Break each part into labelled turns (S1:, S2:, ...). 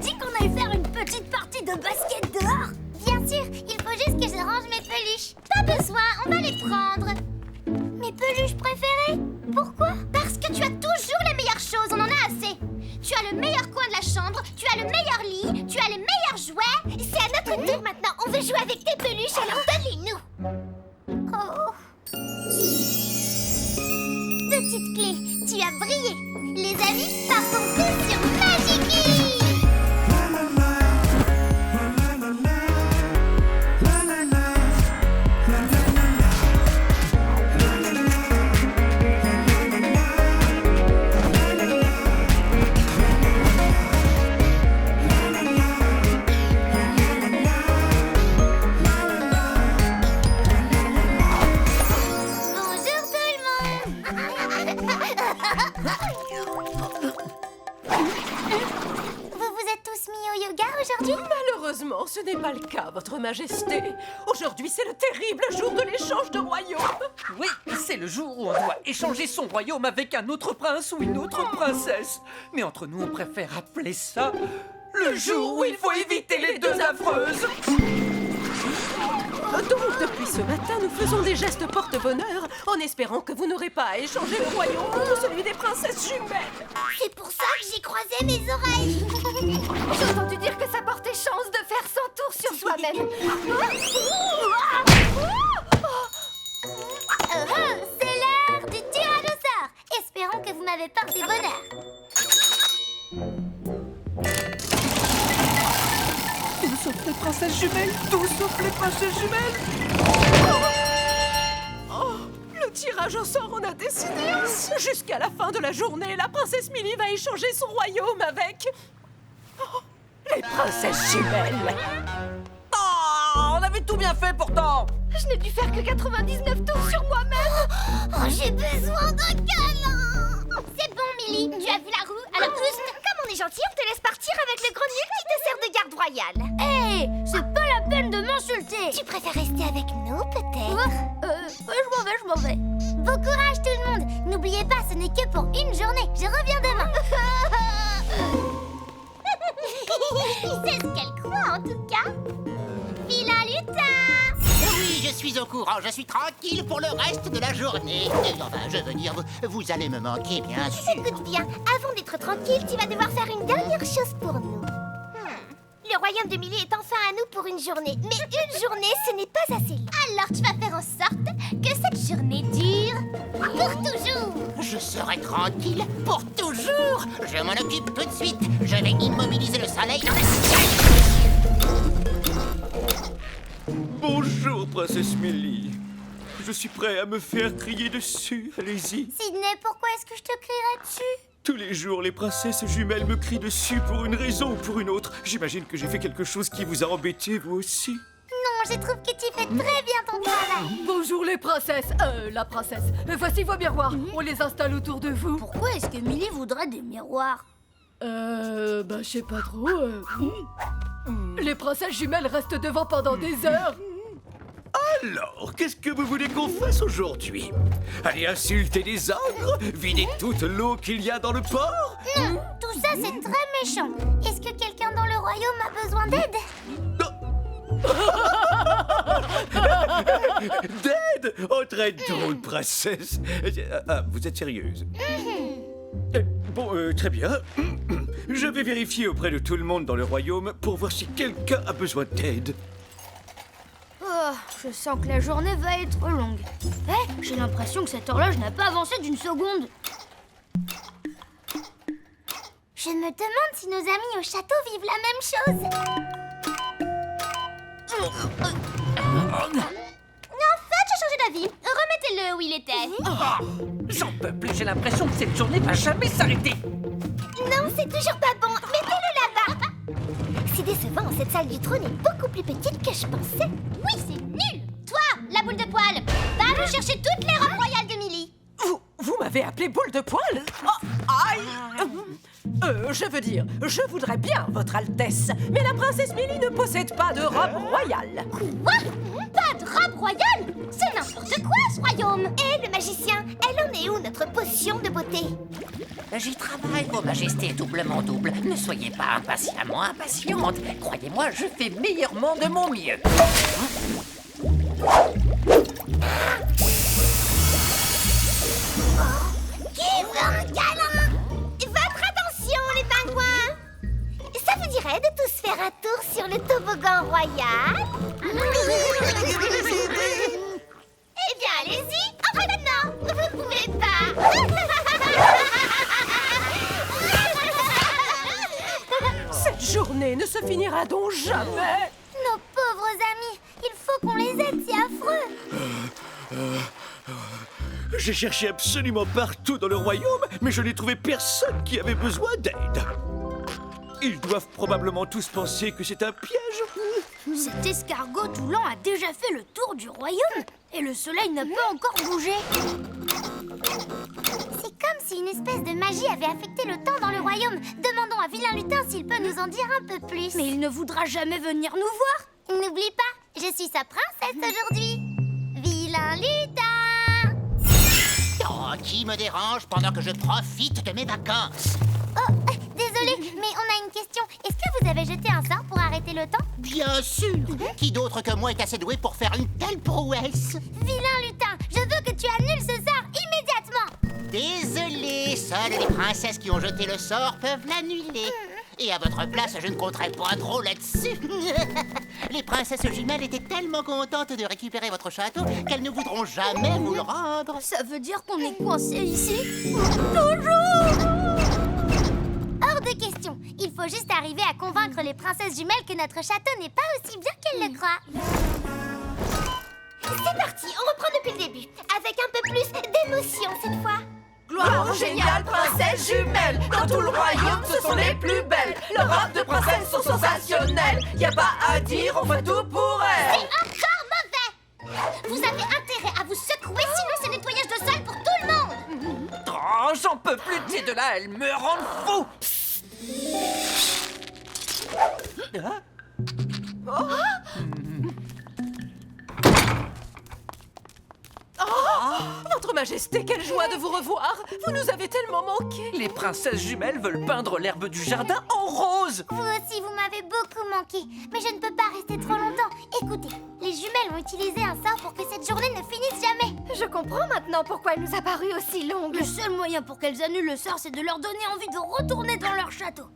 S1: dit qu'on allait faire une petite partie de basket dehors?
S2: Bien sûr, il faut juste que je range mes peluches. Pas besoin, on va les prendre. Mes peluches préférées? Pourquoi? Parce que tu as toujours les meilleures choses, on en a assez. Tu as le meilleur coin de la chambre, tu as le meilleur lit, tu as les meilleurs jouets. C'est à notre tour maintenant, on veut jouer avec tes peluches, alors donne-les-nous. Oh. Petite clé, tu as brillé. Les amis, partons tous sur Magiki!
S3: Malheureusement, ce n'est pas le cas, Votre Majesté. Aujourd'hui, c'est le terrible jour de l'échange de royaumes.
S4: Oui, c'est le jour où on doit échanger son royaume avec un autre prince ou une autre princesse. Mais entre nous, on préfère appeler ça le jour où il faut éviter les deux affreuses.
S3: Donc, depuis ce matin, nous faisons des gestes porte-bonheur en espérant que vous n'aurez pas à échanger le royaume contre celui des princesses jumelles.
S2: C'est pour ça que j'ai croisé mes oreilles.
S1: J'ai entendu dire que ça portait chance de faire 100 tours sur soi-même.
S2: C'est l'heure du tyrannosaure. Espérons que vous m'avez porté bonheur.
S4: Tout sauf les princesses jumelles. Tout sauf les princesses jumelles.
S3: Le tirage au sort en a décidé ainsi. Jusqu'à la fin de la journée, la princesse Millie va échanger son royaume avec... les princesses jumelles.
S4: Oh, on avait tout bien fait pourtant.
S1: Je n'ai dû faire que 99 tours sur moi-même.
S2: Oh, j'ai besoin d'un câlin. C'est bon, Millie. Tu as vu la roue? Alors, comme on est gentil, on te laisse partir avec le gros nul qui te sert de garde royale.
S1: Hé, c'est pas la peine de m'insulter.
S2: Tu préfères rester avec nous, peut-être?
S1: Je m'en vais.
S2: Bon courage, tout le monde. N'oubliez pas, ce n'est que pour une journée. Je reviens demain. C'est ce qu'elle croit, en tout cas. Vilain lutin!
S5: Oui, je suis au courant, je suis tranquille pour le reste de la journée. Enfin, je veux dire, vous allez me manquer, bien sûr.
S2: Écoute bien, avant d'être tranquille, tu vas devoir faire une dernière chose pour nous. Le royaume de Millie est enfin à nous pour une journée. Mais une journée, ce n'est pas assez long. Alors tu vas faire en sorte que cette journée dure pour toujours.
S5: Je serai tranquille pour toujours. Je m'en occupe tout de suite. Je vais immobiliser le soleil dans le ciel.
S6: Bonjour, princesse Millie. Je suis prêt à me faire crier dessus. Allez-y.
S2: Sidney, pourquoi est-ce que je te crierai dessus?
S6: Tous les jours, les princesses jumelles me crient dessus pour une raison ou pour une autre. J'imagine que j'ai fait quelque chose qui vous a embêté, vous aussi.
S2: Non, je trouve que tu fais très bien ton travail.
S3: Bonjour les princesses. La princesse. Voici vos miroirs. On les installe autour de vous.
S1: Pourquoi est-ce que Millie voudrait des miroirs?
S3: Je sais pas trop. Les princesses jumelles restent devant pendant des heures.
S6: Alors, qu'est-ce que vous voulez qu'on fasse aujourd'hui? Aller insulter des ogres? Vider toute l'eau qu'il y a dans le port?
S2: Non, tout ça c'est très méchant. Est-ce que quelqu'un dans le royaume a besoin d'aide?
S6: D'aide? Oh, très drôle, princesse. Ah, vous êtes sérieuse? Bon, très bien. Je vais vérifier auprès de tout le monde dans le royaume pour voir si quelqu'un a besoin d'aide.
S1: Oh, je sens que la journée va être longue. J'ai l'impression que cette horloge n'a pas avancé d'une seconde.
S2: Je me demande si nos amis au château vivent la même chose. En fait, j'ai changé d'avis. Remettez-le où il était.
S4: J'en peux plus, j'ai l'impression que cette journée va jamais s'arrêter.
S2: Non, c'est toujours pas bon. Mettez-le là-bas. C'est décevant, cette salle du trône est beaucoup plus petite que je pensais. Oui, c'est nul. Toi, la boule de poil, va me chercher toutes les robes royales de Millie.
S3: Vous m'avez appelé boule de poil? Oh, aïe! Je veux dire, je voudrais bien, Votre Altesse, mais la princesse Millie ne possède pas de robe royale.
S2: Quoi? Pas de robe royale? C'est n'importe quoi, ce royaume! Et le magicien, elle en est où, notre potion de beauté?
S5: J'y travaille, Vos Majestés, doublement double. Ne soyez pas impatiemment impatiente. Croyez-moi, je fais meilleurement de mon mieux.
S2: Qui veut un câlin? Votre attention, les pingouins! Ça vous dirait de tous faire un tour sur le toboggan royal? Eh bien, allez-y! Enfin, non, vous ne pouvez pas!
S3: Cette journée ne se finira donc jamais.
S2: Nos pauvres amis, il faut qu'on les aide, c'est affreux!
S6: J'ai cherché absolument partout dans le royaume, mais je n'ai trouvé personne qui avait besoin d'aide. Ils doivent probablement tous penser que c'est un piège.
S1: Cet escargot tout lent a déjà fait le tour du royaume et le soleil n'a pas encore bougé.
S2: C'est comme si une espèce de magie avait affecté le temps dans le royaume. Demandons à Vilain Lutin s'il peut nous en dire un peu plus.
S1: Mais il ne voudra jamais venir nous voir.
S2: N'oublie pas, je suis sa princesse aujourd'hui. Vilain Lutin!
S5: Oh, qui me dérange pendant que je profite de mes vacances?
S2: Oh, désolé, mais on a une question. Est-ce que vous avez jeté un sort pour arrêter le temps?
S5: Bien sûr. Qui d'autre que moi est assez doué pour faire une telle prouesse?
S2: Vilain Lutin, je veux que tu annules ce sort immédiatement!
S5: Désolé, seules les princesses qui ont jeté le sort peuvent l'annuler. Et à votre place, je ne compterai pas trop là-dessus. Les princesses jumelles étaient tellement contentes de récupérer votre château qu'elles ne voudront jamais vous le rendre.
S1: Ça veut dire qu'on est coincé ici?
S2: Hors de question. Il faut juste arriver à convaincre les princesses jumelles que notre château n'est pas aussi bien qu'elles le croient. C'est parti, on reprend depuis le début. Avec un peu plus d'émotion cette fois.
S3: Gloire aux géniales princesses jumelles. Dans tout le royaume, ce sont les plus belles. Leurs robes de princesse sont sensationnelles. Y a pas à dire, on fait tout pour elles.
S2: C'est encore mauvais! Vous avez intérêt à vous secouer, sinon c'est nettoyage de sol pour tout le monde!
S4: Oh, j'en peux plus de ces deux-là, elles me rendent fou.
S3: Votre Majesté, quelle joie de vous revoir. Vous nous avez tellement manqué.
S4: Les princesses jumelles veulent peindre l'herbe du jardin en rose.
S2: Vous aussi, vous m'avez beaucoup manqué, mais je ne peux pas rester trop longtemps. Écoutez, les jumelles ont utilisé un sort pour que cette journée ne finisse jamais.
S1: Je comprends maintenant pourquoi elle nous a paru aussi longue. Le seul moyen pour qu'elles annulent le sort, c'est de leur donner envie de retourner dans leur château.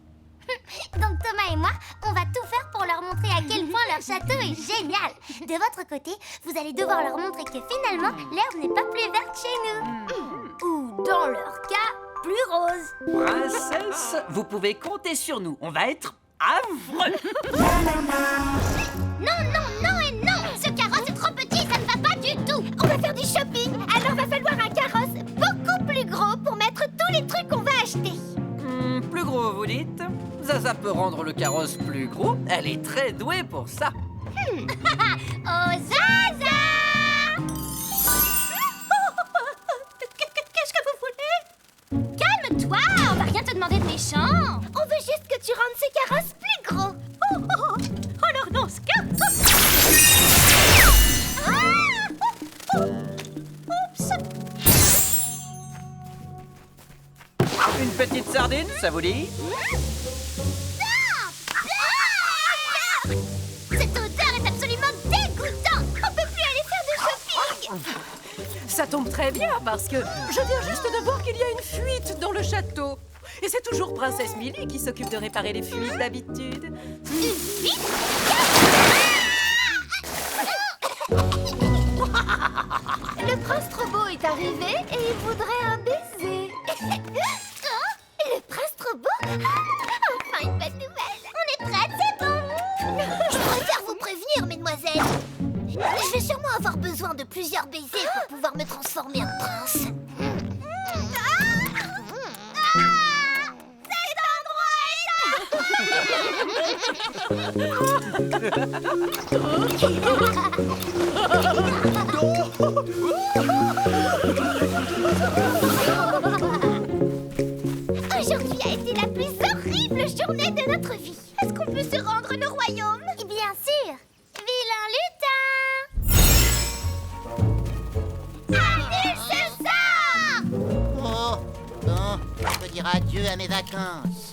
S2: Donc Thomas et moi, on va tout faire pour leur montrer à quel point leur château est génial. De votre côté, vous allez devoir leur montrer que finalement, l'herbe n'est pas plus verte chez nous.
S1: Ou dans leur cas, plus rose.
S4: Princesse, vous pouvez compter sur nous. On va être affreux.
S2: Non, non, non et non! Ce carrosse est trop petit, ça ne va pas du tout! On va faire du shopping, alors va falloir un carrosse beaucoup plus gros pour mettre tous les trucs qu'on va acheter.
S4: Plus gros, vous dites? Zaza peut rendre le carrosse plus gros. Elle est très douée pour ça.
S2: Oh Zaza! Qu'est-ce que vous voulez? Calme-toi, on va rien te demander de méchant. On veut juste que tu rendes ce carrosse plus gros. Alors dans ce cas...
S4: Une petite sardine, ça vous dit?
S2: Cette odeur est absolument dégoûtante. On peut plus aller faire du shopping.
S3: Ça tombe très bien parce que je viens juste de voir qu'il y a une fuite dans le château. Et c'est toujours Princesse Millie qui s'occupe de réparer les fuites d'habitude.
S2: Une fuite?
S1: Le prince trop beau est arrivé et il voudrait un baiser.
S2: Le prince trop beau? Enfin une bonne nouvelle. On est prêtes, c'est bon. Je préfère vous prévenir, mesdemoiselles. Je vais sûrement avoir besoin de plusieurs baisers pour pouvoir me transformer en prince. Aujourd'hui a été la plus journée de notre vie. Est-ce qu'on peut se rendre au royaume? Bien sûr. Vilain lutin! Annule ça!
S5: Oh, bon, je peux dire adieu à mes vacances.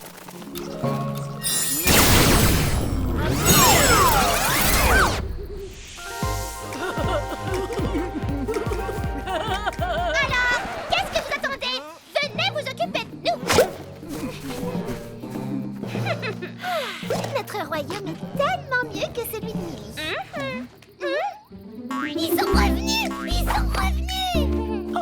S2: Alors, qu'est-ce que vous attendez? Venez vous occuper de nous! Notre royaume est tellement mieux que celui de Milly. Ils sont revenus! Ils sont revenus!
S3: Oh,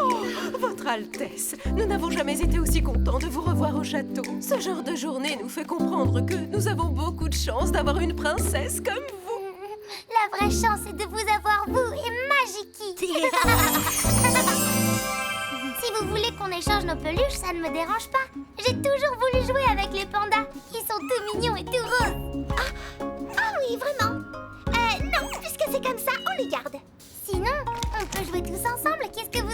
S3: Votre Altesse, nous n'avons jamais été aussi contents de vous revoir au château. Ce genre de journée nous fait comprendre que nous avons beaucoup de chance d'avoir une princesse comme vous.
S2: La vraie chance est de vous avoir, vous et Magiki. Si vous voulez qu'on échange nos peluches, ça ne me dérange pas. J'ai toujours voulu jouer avec les pandas. Ils sont tout mignons et tout roses. Ah oui, vraiment. Non, puisque c'est comme ça, on les garde. Sinon, on peut jouer tous ensemble. Qu'est-ce que vous